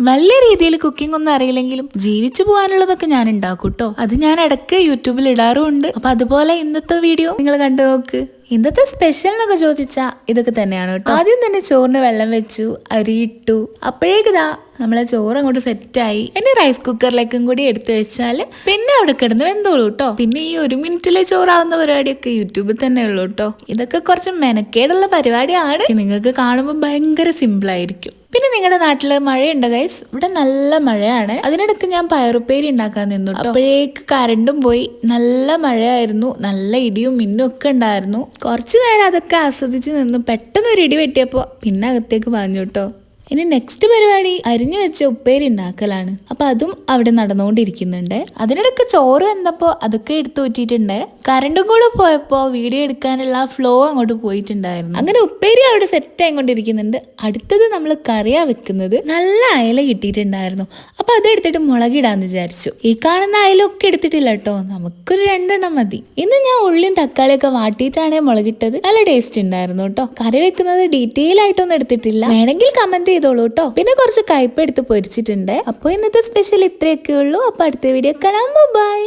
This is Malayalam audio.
വലിയ രീതിയിൽ കുക്കിംഗ് ഒന്നും അറിയില്ലെങ്കിലും ജീവിച്ചു പോകാനുള്ളതൊക്കെ ഞാൻ ഉണ്ടാക്കും കേട്ടോ. അത് ഞാൻ ഇടയ്ക്ക് യൂട്യൂബിൽ ഇടാറുമുണ്ട്. അപ്പൊ അതുപോലെ ഇന്നത്തെ വീഡിയോ നിങ്ങൾ കണ്ടു നോക്ക്. ഇന്നത്തെ സ്പെഷ്യൽ എന്നൊക്കെ ചോദിച്ചാ ഇതൊക്കെ തന്നെയാണ് കേട്ടോ. ആദ്യം തന്നെ ചോറിന് വെള്ളം വെച്ചു, അരി ഇട്ടു. അപ്പോഴേക്കിതാ നമ്മളെ ചോറ് അങ്ങോട്ട് സെറ്റായി. ഇനി റൈസ് കുക്കറിലേക്കും കൂടി എടുത്തു വെച്ചാല് പിന്നെ അവിടെ കിടന്ന് വെന്തോളൂ കേട്ടോ. പിന്നെ ഈ 1 മിനിറ്റിലെ ചോറാവുന്ന പരിപാടിയൊക്കെ യൂട്യൂബിൽ തന്നെ ഉള്ളൂ കേട്ടോ. ഇതൊക്കെ കുറച്ച് മെനക്കേടുള്ള പരിപാടിയാണ്. നിങ്ങൾക്ക് കാണുമ്പോൾ ഭയങ്കര സിമ്പിൾ ആയിരിക്കും. പിന്നെ നിങ്ങളുടെ നാട്ടില് മഴയുണ്ടോ ഗൈസ്? ഇവിടെ നല്ല മഴയാണ്. അതിനിടയ്ക്ക് ഞാൻ പയറുപ്പേരി ഉണ്ടാക്കാൻ നിന്നു. അപ്പോഴേക്ക് കരണ്ടും പോയി. നല്ല മഴയായിരുന്നു, നല്ല ഇടിയും മിന്നും ഒക്കെ ഉണ്ടായിരുന്നു. കുറച്ചു നേരം അതൊക്കെ ആസ്വദിച്ച് നിന്നു. പെട്ടെന്ന് ഒരു ഇടി വെട്ടിയപ്പോ പിന്നെ അകത്തേക്ക് പാഞ്ഞു കേട്ടോ. ഇനി നെക്സ്റ്റ് പരിപാടി അരിഞ്ഞു വെച്ച ഉപ്പേരി ഉണ്ടാക്കലാണ്. അപ്പൊ അതും അവിടെ നടന്നുകൊണ്ടിരിക്കുന്നുണ്ട്. അതിനിടയ്ക്ക് ചോറ് വെന്തപ്പോ അതൊക്കെ എടുത്തു ഊറ്റിയിട്ടുണ്ട്. കറണ്ടും കൂടെ പോയപ്പോ വീഡിയോ എടുക്കാനുള്ള ഫ്ലോ അങ്ങോട്ട് പോയിട്ടുണ്ടായിരുന്നു. അങ്ങനെ ഉപ്പേരി അവിടെ സെറ്റ് ആയിക്കൊണ്ടിരിക്കുന്നുണ്ട്. അടുത്തത് നമ്മൾ കറിയാ വെക്കുന്നത്. നല്ല അയല കിട്ടിയിട്ടുണ്ടായിരുന്നു. അപ്പൊ അതെടുത്തിട്ട് മുളകിടാന്ന് വിചാരിച്ചു. ഈ കാണുന്ന അയലൊക്കെ എടുത്തിട്ടില്ല കേട്ടോ, നമുക്കൊരു 2 എണ്ണം മതി. ഇന്ന് ഞാൻ ഉള്ളിയും തക്കാളിയൊക്കെ വാട്ടിയിട്ടാണ് മുളകിട്ടത്. നല്ല ടേസ്റ്റ് ഉണ്ടായിരുന്നു കേട്ടോ. കറി വെക്കുന്നത് ഡീറ്റെയിൽ ആയിട്ടൊന്നും എടുത്തിട്ടില്ല, വേണമെങ്കിൽ കമന്റ് ചെയ്തോളൂ കേട്ടോ. പിന്നെ കുറച്ച് കയ്പ എടുത്ത് പൊരിച്ചിട്ടുണ്ട്. അപ്പോൾ ഇന്നത്തെ സ്പെഷ്യൽ ഇത്രയൊക്കെ ഉള്ളൂ. അപ്പൊ അടുത്ത വീഡിയോ കാണാം. ബൈ.